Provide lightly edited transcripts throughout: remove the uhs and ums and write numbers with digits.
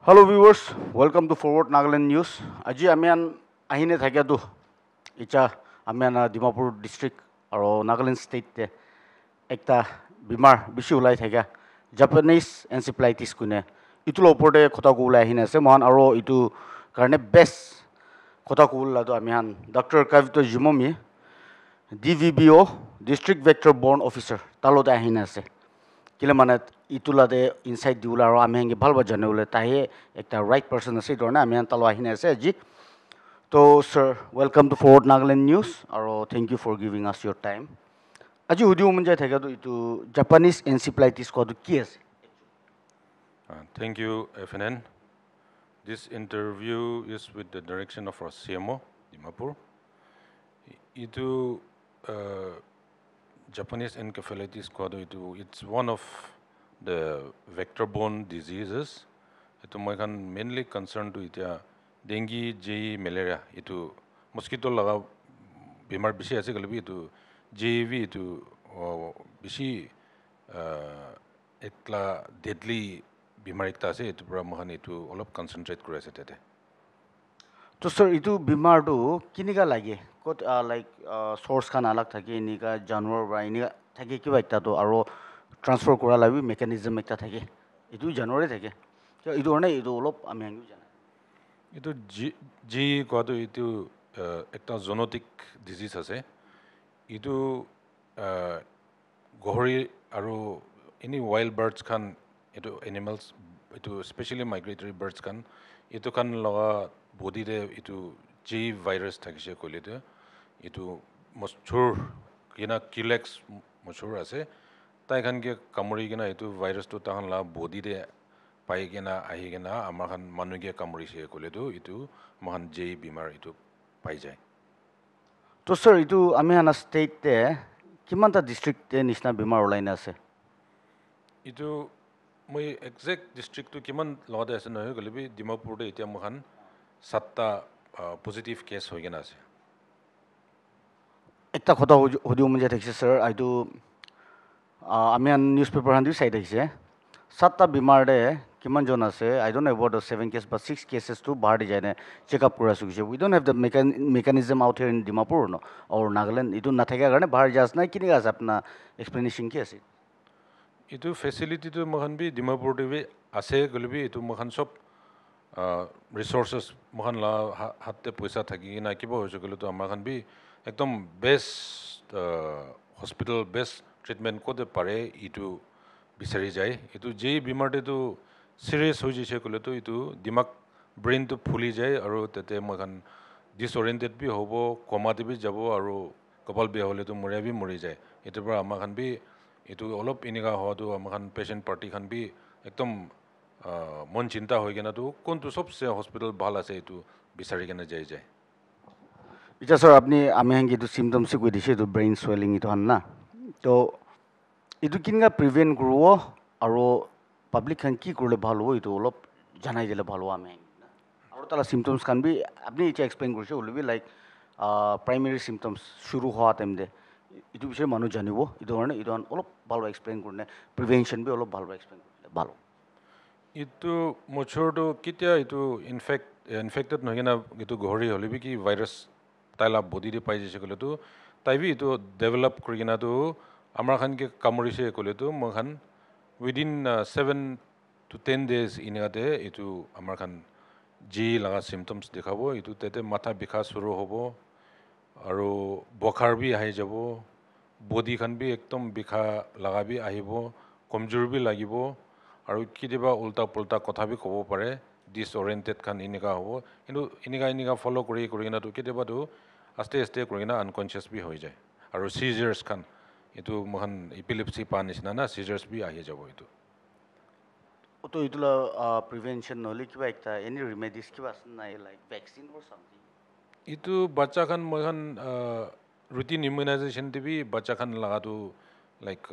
Hello viewers, welcome to Forward Nagaland News. Aji amian ahine thakya tu icha amian Dimapur district aro Nagaland state te ekta bimar bishi ulai thakya Japanese encephalitis kune itulo opor de khota ko ulai ahine ase mohan aro itu karne best khota ko ula tu amian Dr. Kavito Jumomi DVBO District Vector Borne Officer talo de ahine ase kile manat itula de inside diula aro ami hangi bhalba jane ule tahe ekta right person ase dorna ami han talo ahine ase ji to sir welcome to Forward Nagaland News aro thank you for giving us your time aji hudi umunjai thaka to itu Japanese encephalitis ko to ki ase Thank you, FNN. This interview is with the direction of our CMO, Dimapur. Itu Japanese encephalitis it's one of the vector-borne diseases. Itu moi kan mainly concerned to itia dengue, JE, malaria. Itu mosquito laga bimar bishi ase kalabi itu JEV itu bishi ekla deadly bimar ekta ase itu pura mohan itu olop concentrate kuri ase tete. to sir itu bimar tu kinika lage kot like source khan alag thake inika janwar ba inika thake kiba ekta to aro transfer kora labi mechanism ekta thake itu janwar thake itu orne itu olop ami hangi jana Itu G koado itu ekta zoonotic disease ase. Itu gohori aro any wild birds kan itu animals itu especially migratory birds kan itu kan laga body de itu G virus thakise kole de itu moschur kina kilex moschur ase tai kan ke kamuri kina itu virus to tahan la body de pai kina ahi kina amar kan manu ke kamuri se kole do itu mohan J bimar itu pai jai. to sir itu ami hana state te kimanta district te nishna bimar olaina ase Itu moi exact district to kiman lawda ase noy golibi Dimapur de itia mohan 7 positive case hoy gena ase. ekta khota hodi umunjai thakse sir aitu ami han newspaper han du sai thakse satta bimar de kiman jon ase I don't know about the 7 cases but 6 cases to bahar de jaine check up kora sukise we don't have the mechanism out here in Dimapur no or Nagaland itu na thaka karne bahar jas na kini ase apna explanation ki ase Itu facility to mohan bi Dimapur de bi ase golibi itu mohan sob resources mohan la hatte paisa thaki na kiba hoise golo to amar kan bi ekdom best hospital best treatment ko de pare itu bisari jai itu je bimar de to serious ho jise kole to itu dimak brain to phuli jai aro tete mohan disoriented bi hobo coma de bi jabo aro kopal bi hole to moria bi mori jai itu pra amar kan bi itu olop iniga ho to amar kan patient party kan bi ekdom mon chinta hoy gena to kontu sobse hospital bhal ase itu bisari gena jai jai এটা sir আপনি আমি hangi itu symptoms koi dise itu brain swelling itu han na to itu kinga prevent kruo aro public khan ki korle bhalo itu olop janai dile bhalo ami aro tala symptoms khan bi apni icha explain korse ulbi like primary symptoms shuru howa time de itu bishoy manu janibo itu horne itu olop bhalo explain korne prevention bi olop bhalo explain korle bhalo itu mochor to kitia itu infected no gena itu gohori holibi ki virus taila body de pai jise kole to tai bi itu develop kuri gena to amar khan ke kamuri se kole to mo khan within 7 to 10 days inade itu amar khan G laga symptoms dekhabo itu tete matha bikha suru hobo aro bokhar bi ahi jabo body khan bi ekdom bikha laga bi ahibo komjor bi lagibo aro kidiba ulta pulta kotha bi kobo pare disoriented khan inika hobo কিন্তু inika follow kuri na to kidiba to aste aste kuri na unconscious bi hoi jai aro seizures khan itu mohan epilepsy pa nisna na seizures bi ahi jabo itu to itula prevention noli kiba ekta any remedies kiba na like vaccine or something itu bacha khan mohan routine immunization de bi bacha khan laga to like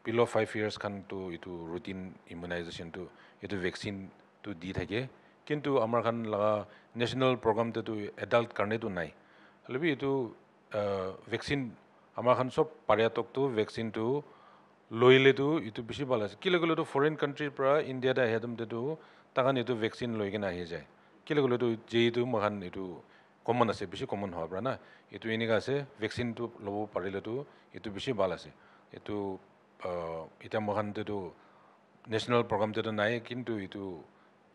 below 5 years khan to itu routine immunization to itu vaccine to di thake kintu amar khan laga national program te to adult karne to nai lebi itu vaccine amar khan sob pariatok to vaccine to loile to itu bishi bala kile golo to foreign country pra India da hedam te to তাকান এইটো vaccine লৈ কিনে আহি যায় কেলে গ'লে তো যেইটো মহান এইটো কমন আছে বেছি কমন হোৱাৰ পৰা না এইটো এনেকুৱা আছে ভেকচিনটো ল'ব পাৰিলেতো এইটো বেছি ভাল আছে এইটো এতিয়া মহানটো নেশ্যনেল প্ৰগ্ৰামটোতো নাই কিন্তু এইটো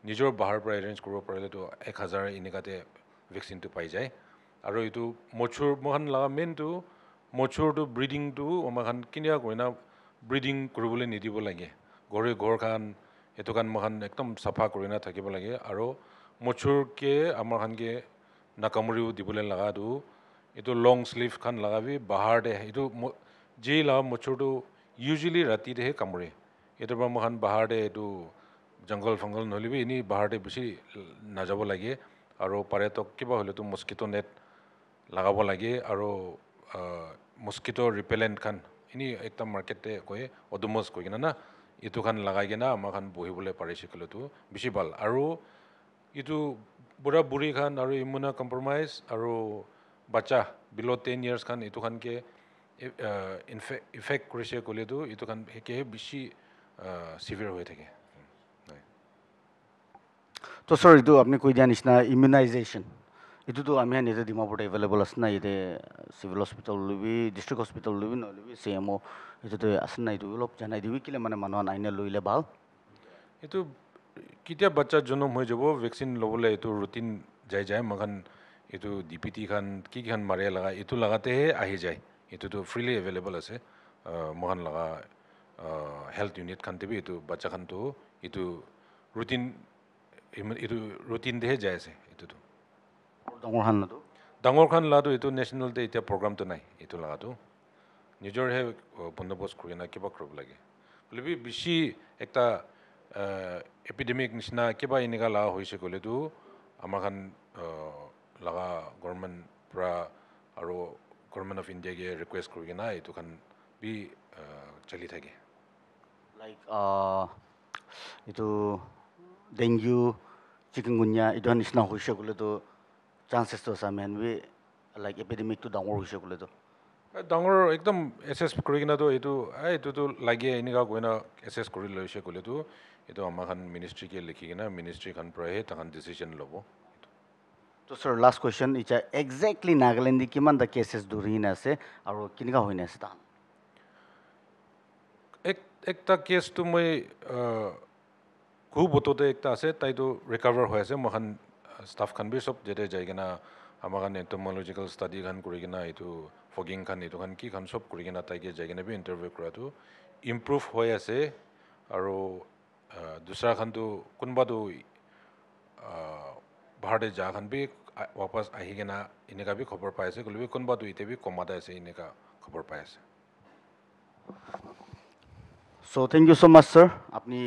নিজৰ বাহিৰৰ পৰা এৰেঞ্জ কৰিব পাৰিলেতো 1000 এনেকুৱাতে ভেকচিনটো পাই যায় আৰু এইটো মচুৰ মহান লগা মেইনটো মচুৰটো ব্ৰিডিংটো আমাখান কেনেকুৱা কয় না ব্ৰিডিং কৰিবলৈ নিদিব লাগে ঘৰ খান এইটো কান মহান একদম চাফা কৰি না থাকিব লাগে আৰু মচুৰকে আমাৰ খানকে নাকামুৰিও দিবলৈ লগাটো এইটো লং স্লিভ খান লগাবি বাহাৰতে এইটো যি লগা মচুৰটো ইউজুৱেলি ৰাতিতেহে কামুৰে এইটোৰ পৰা মহান বাহাৰতে এইটো জংঘল ফংঘল নহ'লেবি এনেই বাহাৰতে বেছি নাযাব লাগে আৰু পাৰেতো কিবা হ'লেতো মস্কিটো নেট লগাব লাগে আৰু মস্কিটো ৰিপেলেণ্ট খান এনেই একটা মাৰ্কেটতে কয় অডোমছ কৈ কিনে না এইটো খান লগাই কিনে আমাৰ খান বহিবলৈ পাৰিছে ক'লেতো বেছি ভাল আৰু এইটো বুঢ়া বুঢ়ী খান আৰু ইমিউনো কম্প্ৰমাইজ আৰু বাচ্চা বিল' 10 years খান এইটো খানকে ইফেক্ট কৰিছে ক'লেতো এইটো খান সেকেহে বেছি চিভিয়াৰ হৈ থাকে তো স্যাৰ এইটো আপুনি কৈ দিয়া নিচিনা ইমিউনাইজেশ্যন এইটোতো আমি নিজে ডিমাপুৰত এভেইলেবল আছে না ইয়াতে চিভিল হস্পিটেল লবি ডিষ্ট্ৰিক্ট হস্পিটেল লবি নহ'লে CMO এইটোতো আছে না এইটো অলপ জনাই দিবি কেলে মানে মানুহ আইনে লৈলে ভাল এইটো কেতিয়া বাচ্চা জন্ম হৈ যাব ভেকচিন ল'বলৈ এইটো ৰুটিন যায় মখান এইটো DPT খান কি খান মাৰিয়া লগা এইটো লগাতেহে আহি যায় এইটোতো ফ্ৰীলি এভেইলেবল আছে মহান লগা হেল্থ ইউনিট খান দিবি এইটো বাচ্চা খানটো এইটো ৰুটিনতেহে যায় আছে এইটোতো ডাঙৰ খান লাটো এইটো নেশ্যনেলতে এতিয়া প্ৰগ্ৰামটো নাই এইটো লগাটো নিজৰহে বন্দোবস্ত কৰি না কিবা কৰিব লাগে বোলে বেছি একটা এপিডেমিক নিচিনা কিবা এনেকুৱা লগা হৈছে ক'লেতো আমাৰ খান লগা গভৰ্ণমেণ্ট পৰা আৰু গভৰ্ণমেণ্ট অফ ইণ্ডিয়াকে ৰিকুৱেষ্ট কৰি কিনে এইটো খান বি চলি থাকে লাইক এইটো ডেংগু চিকেনগুনিয়া এইটো নিচিনা হৈছে ক'লেতো চান্সেছটো আছে আমি লাইক এপিডেমিকটো ডাঙৰ হৈছে ক'লেতো ডাঙৰ একদম এছেছ কৰি কিনেতো এইটোতো লাগে এনেকুৱা কৈ না এছেছ কৰি লৈছে ক'লেতো এইটো আমাৰ খান মিনিষ্ট্ৰীকে লিখি কিনে মিনিষ্ট্ৰী খান পৰাহে তাহান ডিচিশ্যন ল'ব তো স্যাৰ লাষ্ট কুৱেশ্যন এতিয়া একজেক্টলি নাগালেণ্ডে কিমানটা কেছেছ ধৰি আছে আৰু কেনেকুৱা হৈ আছে তাহান একটা কেছটো মই খুব বততে একটা আছে তাইতো ৰিকভাৰ হৈ আছে মহান ষ্টাফ খান বি চব যেতে যাই কিনে আমাৰ খান এণ্টমলজিকেল ষ্টাডি খান কৰি কিনে এইটো ফগিং খান এইটো খান কি খান চব কৰি কিনে তাইকে যাই কিনে বি ইণ্টাৰভিউ কৰাটো ইম্প্ৰুভ হৈ আছে আৰু দুসৰা খানটো কোনোবাটো ভাৰতে যা খান বি ৱাপাছ আহি কিনে এনেকুৱা বি খবৰ পাই আছে ক'লে কোনোবাটো এতিয়া বি কমাতে আছে এনেকুৱা খবৰ পাই আছে So thank you so much, sir. আপনি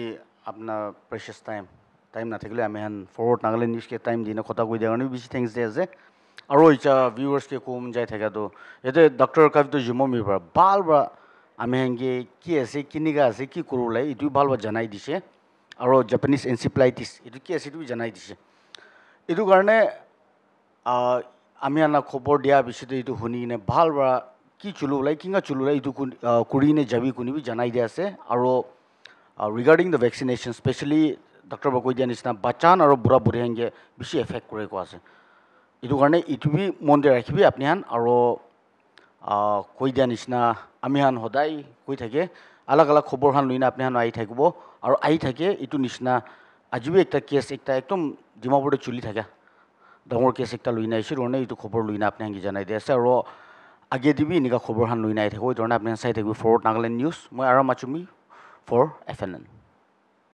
আপনার প্রেশাস টাইম না থাকলে আমি ফরওয়ার্ড নাগালেন্ড নিউজকে টাইম দিনে কথা কই দেওয়ার কারণে বেশি থ্যাংকস দিয়ে আছে আর ইচ্ছা ভিউয়ার্সকে কম যাই থাকে তো এতে ডক্টর কাবিতো জুমমি বা ভাল বা আমি হেঁকে কি আছে কিনিকা আছে কি করলাই এটু ভাল বা জানাই দিছে আর জাপানিজ এনসিপ্লাইটিস এটু কি আছে এটু জানাই দিছে এটু কারণে আমি আনা খবর দিয়া বিষয়তে এটু শুনি কিনে ভাল বা কি চুলোলাই কিংবা চুলোলাই এইটো কৰিনে যাবি কোনিবি জানাই দিয়া আছে আৰু regarding the vaccination specially doctor বা কৈ দিয়া নিচিনা বাচ্চান আৰু বুঢ়া বুঢ়ী হেঁকে বেছি এফেক্ট কৰে কোৱা আছে এইটো কাৰণে এইটো বি মন দি ৰাখিবি আপুনি আৰু কৈ দিয়া নিচিনা আমি সদায় কৈ থাকে আলাগ আলাগ খবৰ লৈ না আপুনি আহি থাকিব আৰু আহি থাকে এইটো নিচিনা আজি বি একটা কেছ একটা একদম ডিমাপুৰতে চলি থাকে ডাঙৰ কেছ একটা লৈ না আহিছে কাৰণে এইটো খবৰ লৈ না আপুনি জানাই দিয়া আছে আৰু আগে দিবি এনেকুৱা খবৰ লৈ নাই থাকোঁ এই ধৰণে আপুনি চাই থাকিব ফৰৱাৰ্ড নাগালেণ্ড নিউজ মই আৰাম আচুমি ফৰ FNN